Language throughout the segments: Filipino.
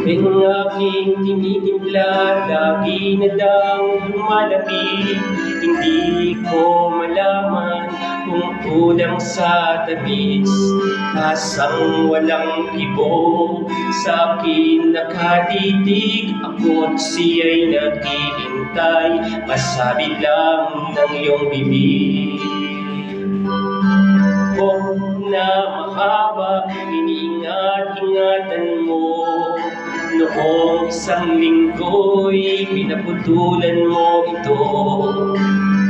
Kapeng aking tinitimpla, lagi na daw lumalapit. Hindi ko malaman kung kulang sa tabis. Asang walang kibo, sa akin nakatitig. Ako't siya'y naghihintay, masabi lang ng iyong bibig. Na mahaba, iniingat-ingatan mo. Noong isang linggo'y pinaputulan mo ito.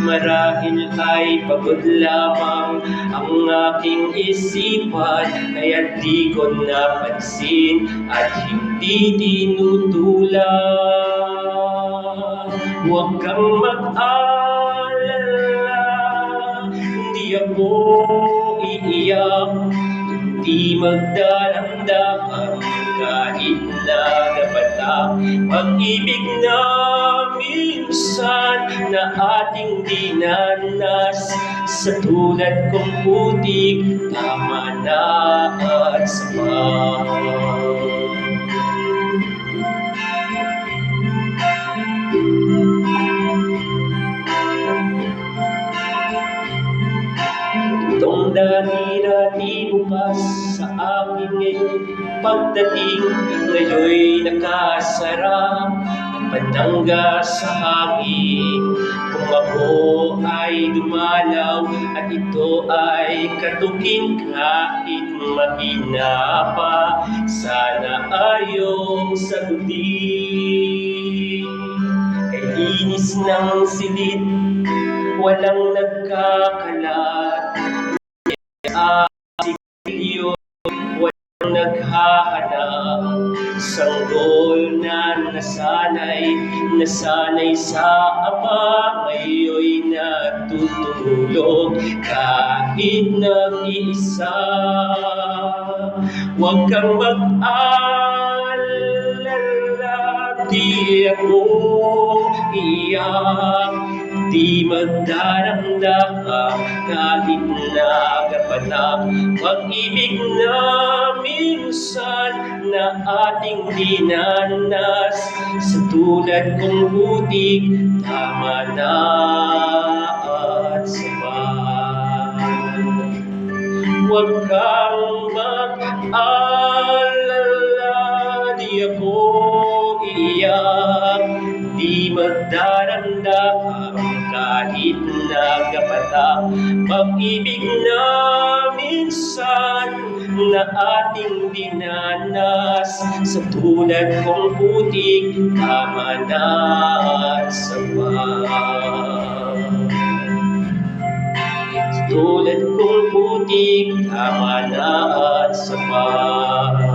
Marahil ay pagod lamang ang aking isipan, kaya di ko napansin at hindi tinutulan. Huwag kang mag-alala, hindi ako iiyak, hindi magdaramdam kahit nagapatak. Pag-ibig na minsan na ating dinanas, sa tulad kong putik, tama na at sapat. Itong dati-dati bukas sa akin ngayon pagdating, ngayon'y nakasara ang panangga sa hangin. Kung ako ay dumalaw at ito ay katuking, kahit mahina pa, sana ayong sagutin. Kay linis ng silid, walang nagkakalat. Sigilyo, walang naghahanap. Sanggol na nasanay sa Ama, ngayon'y natutulog kahit nag-iisa. Huwag kang mag-alala, di ako iyak, di magdaramdam kahit nagapatak. Pag-ibig na minsan na ating dinanas, sa tulad kong putik, tama na at sapat. Huwag kang mag-alala, di ako iiyak, di magdaramdam kahit nagapatak. Pag-ibig na minsan na ating dinanas, sa tulad kong putik, tama na at sapat. Sa tulad kong putik, tama na at sapat.